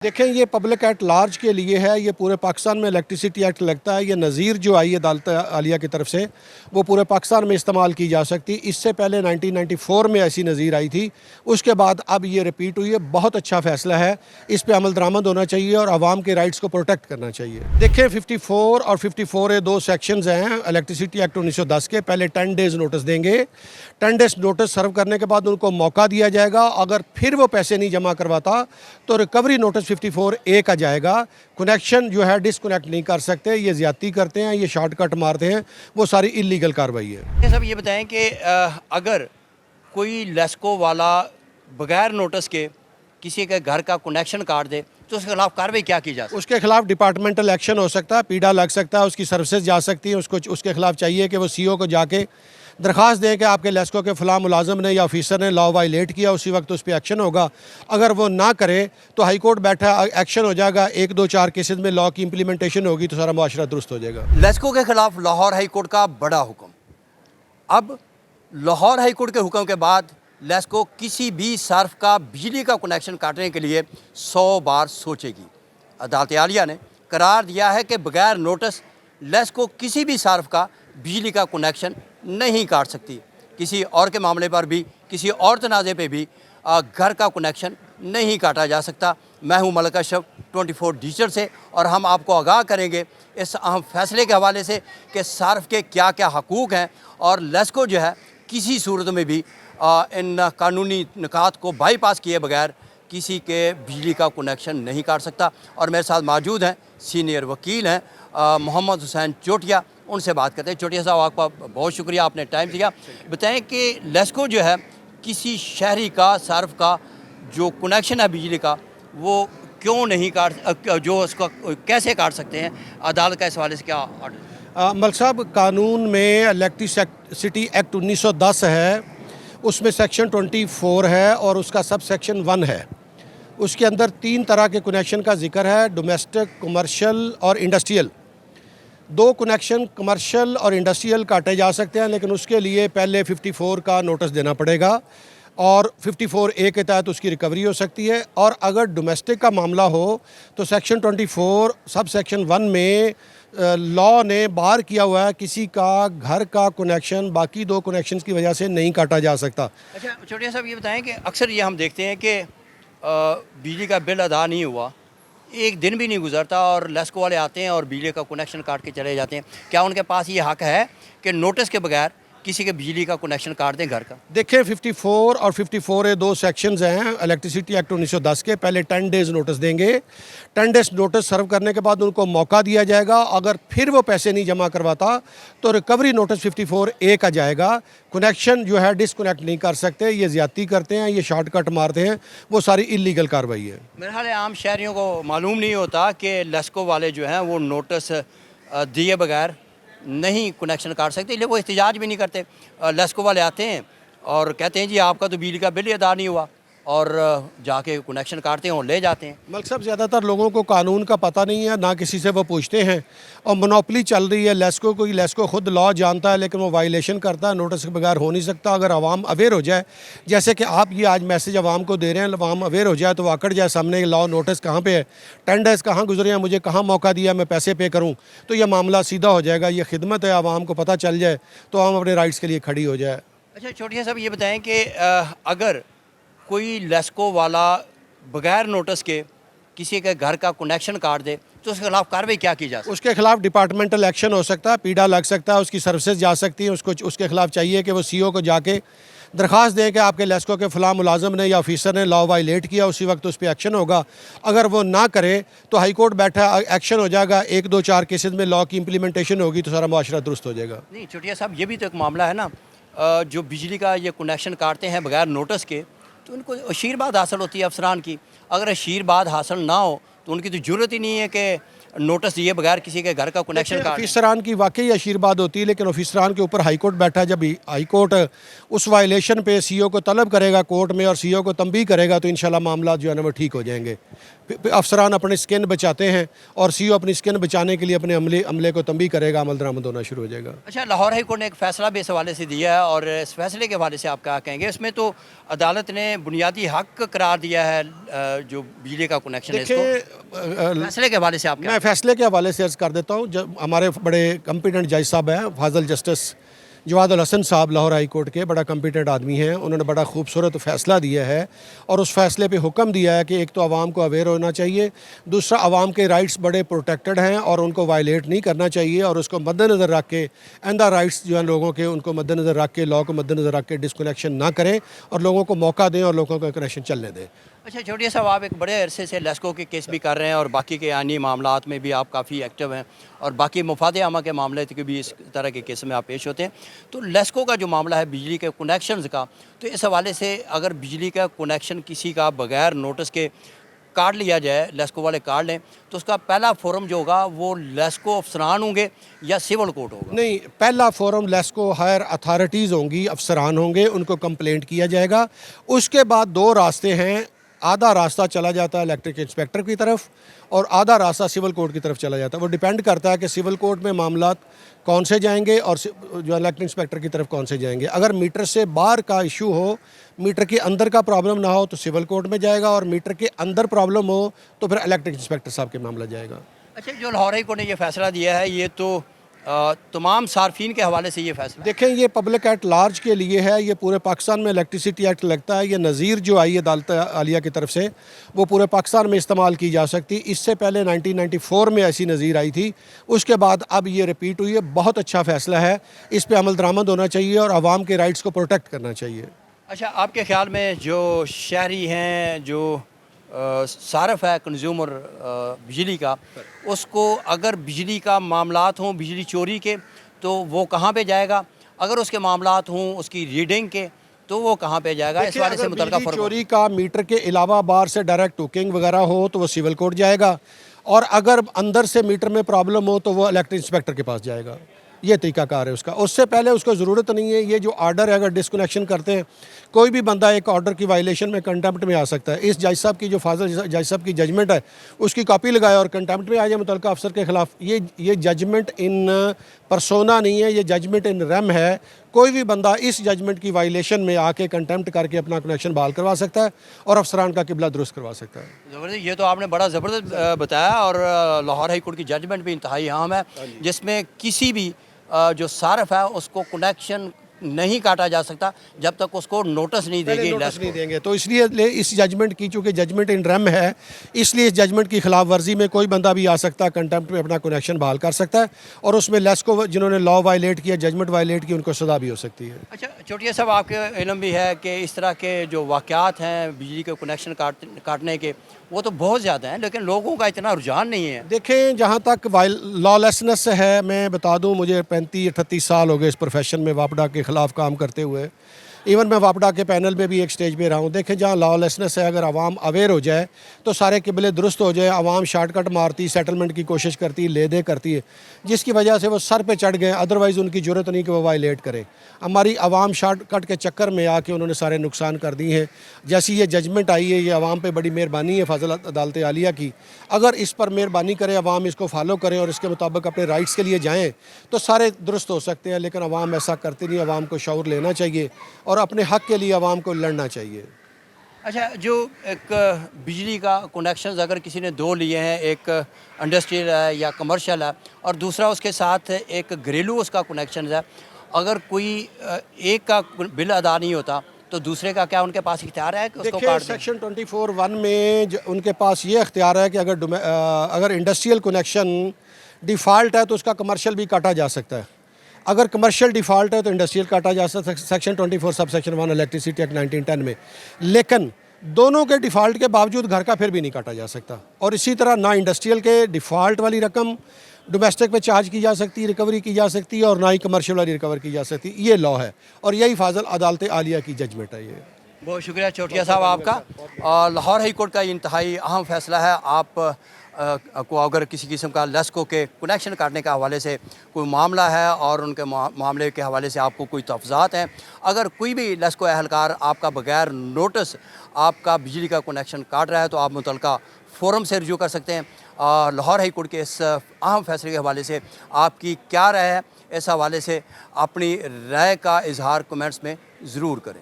دیکھیں یہ public at large کے لیے ہے، یہ پورے پاکستان میں الیکٹریسٹی ایکٹ لگتا ہے۔ یہ نظیر جو آئی ہے عدالت عالیہ کی طرف سے وہ پورے پاکستان میں استعمال کی جا سکتی۔ اس سے پہلے 1994 میں ایسی نظیر آئی تھی، اس کے بعد اب یہ ریپیٹ ہوئی ہے۔ بہت اچھا فیصلہ ہے، اس پہ عمل درآمد ہونا چاہیے اور عوام کے رائٹس کو پروٹیکٹ کرنا چاہیے۔ دیکھیں 54 اور 54A دو سیکشنز ہیں الیکٹریسٹی ایکٹ 1910 کے۔ پہلے 10 ڈیز نوٹس دیں گے، 10 ڈیز نوٹس سرو کرنے کے بعد ان کو موقع دیا جائے گا۔ اگر پھر وہ پیسے نہیں جمع کرواتا تو ریکوری نوٹس 54A کا جائے گا۔ کنیکشن جو ہے ڈسکنیکٹ نہیں کر سکتے، یہ زیادتی کرتے ہیں، یہ شارٹ کٹ مارتے ہیں، وہ ساری اللیگل کارروائی ہے۔ صاحب یہ بتائیں کہ اگر کوئی لیسکو والا بغیر نوٹس کے کسی کے گھر کا کنیکشن کاٹ دے تو اس کے خلاف کارروائی کیا کی جا سکتی ہے؟ اس کے خلاف ڈپارٹمنٹل ایکشن ہو سکتا ہے، پیڈا لگ سکتا ہے، اس کی سروسز جا سکتی ہیں۔ اس کے خلاف چاہیے کہ وہ CO کو جا کے درخواست دیں کہ آپ کے لیسکو کے فلاں ملازم نے یا آفیسر نے لا وائلیٹ کیا، اسی وقت اس پہ ایکشن ہوگا۔ اگر وہ نہ کرے تو ہائی کورٹ بیٹھا، ایکشن ہو جائے گا، 1 2 4 کیسز میں لا کی امپلیمنٹیشن ہوگی تو سارا معاشرہ درست ہو جائے گا۔ لیسکو کے خلاف لاہور ہائی کورٹ کا بڑا حکم۔ اب لاہور ہائی کورٹ کے حکم کے بعد لیسکو کسی بھی صارف کا بجلی کا کنیکشن کاٹنے کے لیے 100 بار سوچے گی۔ عدالت عالیہ نے قرار دیا ہے کہ بغیر نوٹس لیسکو کسی بھی صارف کا بجلی کا کنیکشن نہیں کاٹ سکتی۔ کسی اور کے معاملے پر بھی، کسی اور تنازع پہ بھی گھر کا کنیکشن نہیں کاٹا جا سکتا۔ میں ہوں ملک اشرف 24 ڈیجیٹل سے، اور ہم آپ کو آگاہ کریں گے اس اہم فیصلے کے حوالے سے کہ صارف کے کیا کیا حقوق ہیں، اور لیسکو جو ہے کسی صورت میں بھی ان قانونی نکات کو بائی پاس کیے بغیر کسی کے بجلی کا کنیکشن نہیں کاٹ سکتا۔ اور میرے ساتھ موجود ہیں سینئر وکیل ہیں محمد حسین چوٹیا، ان سے بات کرتے ہیں۔ چوٹیا صاحب آپ کا بہت شکریہ، آپ نے ٹائم دیا۔ بتائیں کہ لیسکو جو ہے کسی شہری کا صارف کا جو کنیکشن ہے بجلی کا وہ کیوں نہیں جو اس کو کیسے کاٹ سکتے ہیں؟ عدالت کا اس حوالے سے کیا آرڈر؟ ملک صاحب، قانون میں الیکٹریسٹی ایکٹ 1910 ہے، اس میں سیکشن 24 ہے اور اس کا سب سیکشن 1 ہے۔ اس کے اندر 3 طرح کے کنیکشن کا ذکر ہے، ڈومیسٹک، کمرشل اور انڈسٹریل۔ 2 کنیکشن کمرشل اور انڈسٹریل کاٹے جا سکتے ہیں، لیکن اس کے لیے پہلے 54 کا نوٹس دینا پڑے گا اور 54A کے تحت اس کی ریکوری ہو سکتی ہے۔ اور اگر ڈومیسٹک کا معاملہ ہو تو سیکشن 24 سب سیکشن 1 میں لا نے باہر کیا ہوا ہے، کسی کا گھر کا کنیکشن باقی 2 کنیکشنز کی وجہ سے نہیں کاٹا جا سکتا۔ اچھا چوٹیا صاحب یہ بتائیں کہ اکثر یہ ہم دیکھتے ہیں کہ بجلی کا بل ادا نہیں ہوا، ایک دن بھی نہیں گزرتا اور لیسکو والے آتے ہیں اور بجلی کا کنیکشن کاٹ کے چلے جاتے ہیں۔ کیا ان کے پاس یہ حق ہے کہ نوٹس کے بغیر کسی کے بجلی کا کنیکشن کاٹ دیں گھر کا؟ دیکھیں 54 اور 54A دو سیکشنز ہیں الیکٹریسٹی ایکٹ 1910 کے۔ پہلے 10 ڈیز نوٹس دیں گے، 10 ڈیز نوٹس سرو کرنے کے بعد ان کو موقع دیا جائے گا۔ اگر پھر وہ پیسے نہیں جمع کرواتا تو ریکوری نوٹس 54A کا جائے گا۔ کنیکشن جو ہے ڈسکنیکٹ نہیں کر سکتے، یہ زیادتی کرتے ہیں، یہ شارٹ کٹ مارتے ہیں، وہ ساری اللیگل کارروائی ہے۔ میرے خیال ہے عام شہریوں کو معلوم نہیں ہوتا کہ لیسکو والے جو ہیں وہ نوٹس دیے بغیر نہیں کنیکشن کاٹ سکتے، لیکن وہ احتجاج بھی نہیں کرتے۔ لیسکو والے آتے ہیں اور کہتے ہیں جی آپ کا تو بجلی کا بل ہی ادا نہیں ہوا، اور جا کے کنیکشن کاٹتے ہیں اور لے جاتے ہیں۔ ملک صاحب، زیادہ تر لوگوں کو قانون کا پتہ نہیں ہے، نہ کسی سے وہ پوچھتے ہیں، اور مونوپلی چل رہی ہے لیسکو کو۔ لیسکو خود لا جانتا ہے لیکن وہ وائلیشن کرتا ہے، نوٹس کے بغیر ہو نہیں سکتا۔ اگر عوام اویئر ہو جائے، جیسے کہ آپ یہ آج میسیج عوام کو دے رہے ہیں، عوام اویئر ہو جائے تو وہ آکڑ جائے سامنے لا نوٹس کہاں پہ ہے، 10 ڈیز کہاں گزرے ہیں، مجھے کہاں موقع دیا میں پیسے پے کروں، تو یہ معاملہ سیدھا ہو جائے گا۔ یہ خدمت ہے، عوام کو پتہ چل جائے تو عوام اپنے رائٹس کے لیے کھڑی ہو جائے۔ اچھا چوٹیا صاحب یہ بتائیں کہ اگر کوئی لیسکو والا بغیر نوٹس کے کسی کے گھر کا کنیکشن کاٹ دے تو اس کے خلاف کارروائی کیا کی جا سکتی ہے؟ اس کے خلاف ڈپارٹمنٹل ایکشن ہو سکتا ہے، پیڈا لگ سکتا ہے، اس کی سروسز جا سکتی ہیں۔ اس کے خلاف چاہیے کہ وہ CO کو جا کے درخواست دیں کہ آپ کے لیسکو کے فلاں ملازم نے یا آفیسر نے لا وائلیٹ کیا، اسی وقت اس پہ ایکشن ہوگا۔ اگر وہ نہ کرے تو ہائی کورٹ بیٹھا، ایکشن ہو جائے گا، 1 2 4 کیسز میں لا کی امپلیمنٹیشن ہوگی تو سارا معاشرہ درست ہو جائے گا۔ نہیں چوٹیا صاحب، یہ بھی تو ایک معاملہ ہے نا، جو بجلی کا یہ کنیکشن کاٹتے ہیں بغیر نوٹس کے تو ان کو اشیرباد حاصل ہوتی ہے افسران کی۔ اگر اشیرباد حاصل نہ ہو تو ان کی تو ضرورت ہی نہیں ہے کہ نوٹس دیے بغیر کسی کے گھر کا کنیکشن کاٹ۔ آفیسران کی واقعی اشیرباد ہوتی ہے، لیکن آفیسران کے اوپر ہائی کورٹ بیٹھا، جب ہائی کورٹ اس وائلیشن پہ CO کو طلب کرے گا کورٹ میں اور CO کو تنبیہ کرے گا تو انشاءاللہ معاملات جو ہے نا وہ ٹھیک ہو جائیں گے۔ अफसरान अपनी स्किन बचाते हैं और सीईओ अपनी स्किन बचाने के लिए अपने अमले को तंबी करेगा, अमल दरामद होना शुरू हो जाएगा। अच्छा, लाहौर हाई कोर्ट ने एक फ़ैसला भी इस हवाले से दिया है और इस फैसले के हवाले से आप क्या कहेंगे? इसमें तो अदालत ने बुनियादी हक करार दिया है जो बिजली का कनेक्शन है इसको। फैसले के हवाले से आप क्या? मैं फैसले के हवाले से अर्ज़ कर देता हूँ। जब हमारे बड़े कम्पिटेंट जज साहब हैं, फाजल जस्टिस जवाद अल हसन साहब लाहौर हाई कोर्ट के बड़ा कम्पिटेंट आदमी हैं, उन्होंने बड़ा खूबसूरत फ़ैसला दिया है और उस फैसले पे हुक्म दिया है कि एक तो आवाम को अवेयर होना चाहिए, दूसरा आवाम के राइट्स बड़े प्रोटेक्टेड हैं और उनको वायलेट नहीं करना चाहिए और उसको मद्देनज़र रख के आइंदा राइट्स जो हैं लोगों के, उनको मद्देनज़र रख के, लॉ को मद्देनज़र रख के डिस्कनेक्शन ना करें और लोगों को मौका दें और लोगों का कनेक्शन चलने दें। अच्छा छोटिया साहब, आप एक बड़े अरसे से लेस्को के केस भी कर रहे हैं और बाकी के आनी मामलात में भी आप काफ़ी एक्टिव हैं और बाकी मुफाद आमा के मामले के भी इस तरह के केस में आप पेश होते हैं। तो लेस्को का जो मामला है बिजली के कनेक्शंस का, तो इस हवाले से अगर बिजली का कनेक्शन किसी का बगैर नोटिस के काट लिया जाए, लेस्को वाले काट लें, तो उसका पहला फोरम जो होगा वो लेस्को अफसरान होंगे या सिविल कोर्ट होगा? नहीं, पहला फोरम लेस्को हायर अथॉरिटीज़ होंगी, अफसरान होंगे, उनको कंप्लेंट किया जाएगा। उसके बाद दो रास्ते हैं, आधा रास्ता चला जाता है इलेक्ट्रिक इंस्पेक्टर की तरफ और आधा रास्ता सिविल कोर्ट की तरफ चला जाता है। वो डिपेंड करता है कि सिविल कोर्ट में मामलात कौन से जाएंगे और जो इलेक्ट्रिक इंस्पेक्टर की तरफ कौन से जाएंगे। अगर मीटर से बाहर का इशू हो, मीटर के अंदर का प्रॉब्लम ना हो तो सिविल कोर्ट में जाएगा और मीटर के अंदर प्रॉब्लम हो तो फिर इलेक्ट्रिक इंस्पेक्टर साहब के मामला जाएगा। अच्छा, जो लाहौर हाई कोर्ट ने ये फैसला दिया है, ये तो तमाम सार्फिन के हवाले से ये फैसला देखें, ये पब्लिक एट लार्ज के लिए है, ये पूरे पाकिस्तान में इलेक्ट्रिसिटी एक्ट लगता है। ये नज़ीर जो आई है अदालत आलिया की तरफ से, वो पूरे पाकिस्तान में इस्तेमाल की जा सकती। इससे पहले 1994 में ऐसी नज़ीर आई थी, उसके बाद अब ये रिपीट हुई है। बहुत अच्छा फ़ैसला है, इस पर अमल दरामद होना चाहिए और आवाम के राइट्स को प्रोटेक्ट करना चाहिए। अच्छा, आपके ख्याल में जो शहरी हैं, जो सारफ है कंज्यूमर बिजली का, उसको अगर बिजली का मामलात हों बिजली चोरी के, तो वो कहाँ पे जाएगा? अगर उसके मामलात हों उसकी रीडिंग के, तो वो कहाँ पे जाएगा? इस बारे से मुतल्लिका बिजली फ़र्क चोरी का मीटर के अलावा बाहर से डायरेक्ट हुकिंग वगैरह हो तो वो सिविल कोर्ट जाएगा और अगर अंदर से मीटर में प्रॉब्लम हो तो वो इलेक्ट्रिक इंस्पेक्टर के पास जाएगा। ये तरीकाकार है उसका। उससे पहले उसको ज़रूरत नहीं है। ये जो आर्डर है, अगर डिस्कनेक्शन करते हैं, कोई भी बंदा एक ऑर्डर की वायलेशन में कंटेम्प्ट में आ सकता है। इस जज साहब की जो फाजल जज साहब की जजमेंट है, उसकी कॉपी लगाए और कंटेम्प्ट में आ जाए मुतल्लिका अफसर के ख़िलाफ़। ये जजमेंट इन परसोना नहीं है, ये जजमेंट इन रेम है। कोई भी बंदा इस जजमेंट की वायलेशन में आके कंटेम्प्ट करके अपना कनेक्शन बहाल करवा सकता है और अफसरान का किबला दुरुस्त करवा सकता है। ज़बरदस्त, ये तो आपने बड़ा ज़बरदस्त बताया और लाहौर हाई कोर्ट की जजमेंट भी इंतहाई अहम है, जिसमें किसी भी जो सारफ है उसको कनेक्शन नहीं काटा जा सकता जब तक उसको नोटिस नहीं देगी। नोटिस नहीं देंगे तो इसलिए इस जजमेंट की, चूँकि जजमेंट इन रेम है, इसलिए इस जजमेंट की खिलाफ वर्जी में कोई बंदा भी आ सकता है, कंटेम्प्ट में अपना कनेक्शन बहाल कर सकता है और उसमें लेस्को जिन्होंने लॉ वायलेट किया, जजमेंट वायलेट की, उनको सज़ा भी हो सकती है। अच्छा चोटिया साहब, आपके इल्म भी है कि इस तरह के जो वाक़यात हैं बिजली के कनेक्शन काटने के, वो तो बहुत ज़्यादा हैं, लेकिन लोगों का इतना रुझान नहीं है। देखें, जहाँ तक लॉलेसनेस है, मैं बता दूँ, मुझे 35-38 साल हो गए इस प्रोफेशन में वापडा के ख़िलाफ़ काम करते हुए। इवन मैं वापडा के पैनल में भी एक स्टेज पे रहा हूँ। देखें, जहाँ लॉलेसनेस है, अगर आवाम अवेयर हो जाए तो सारे किबले दुरुस्त हो जाए। आवाम शार्टकट मारती, सेटलमेंट की कोशिश करती, ले दे करती है, जिसकी वजह से वो सर पे चढ़ गए। अदरवाइज़ उनकी ज़रूरत नहीं कि वो वायलेट करें। हमारी आवाम शार्टकट के चक्कर में आके उन्होंने सारे नुकसान कर दिए हैं। जैसी ये जजमेंट आई है, ये आवाम पे बड़ी मेहरबानी है फाजिल अदालत आलिया की। अगर इस पर मेहरबानी करे, आवाम इसको फॉलो करें और इसके मुताबिक अपने राइट्स के लिए जाएँ तो सारे दुरुस्त हो सकते हैं। लेकिन आवाम ऐसा करती नहीं। आवाम को शऊर लेना चाहिए और अपने हक़ के लिए आवाम को लड़ना चाहिए। अच्छा, जो एक बिजली का कनेक्शन अगर किसी ने दो लिए हैं, एक इंडस्ट्रियल है या कमर्शियल है और दूसरा उसके साथ एक घरेलू उसका कनेक्शन है, अगर कोई एक का बिल अदा नहीं होता तो दूसरे का क्या उनके पास इख्तियार है कि उसको काट दें? सेक्शन 24(1) में उनके पास ये इख्तियार है कि अगर इंडस्ट्रियल कनेक्शन डिफ़ॉल्ट है तो उसका कमर्शियल भी काटा जा सकता है। अगर कमर्शियल डिफ़ॉल्ट है तो इंडस्ट्रियल काटा जा सकता है, section 24 sub section 1 electricity act 1910 में। लेकिन दोनों के डिफ़ॉल्ट के बावजूद घर का फिर भी नहीं काटा जा सकता। और इसी तरह ना इंडस्ट्रियल के डिफ़ॉल्ट वाली रकम डोमेस्टिक पे चार्ज की जा सकती है, रिकवरी की जा सकती है, और ना ही कमर्शियल वाली रिकवर की जा सकती। ये लॉ है और यही फाजिल अदालत आलिया की जजमेंट है। ये बहुत शुक्रिया चोटिया साहब आपका। और लाहौर हाई कोर्ट का ये इंतहाई अहम फैसला है। आप को अगर किसी किस्म का लेस्को के कनेक्शन काटने के हवाले से कोई मामला है और उनके मामले के हवाले से आपको कोई तफज़ात हैं, अगर कोई भी लेस्को अहलकार आपका बगैर नोटिस आपका बिजली का कनेक्शन काट रहा है तो आप मुतल्लिका فورم سے رجوع کر سکتے ہیں۔ لاہور ہائی کورٹ کے اس اہم فیصلے کے حوالے سے آپ کی کیا رائے ہے، اس حوالے سے اپنی رائے کا اظہار کمنٹس میں ضرور کریں۔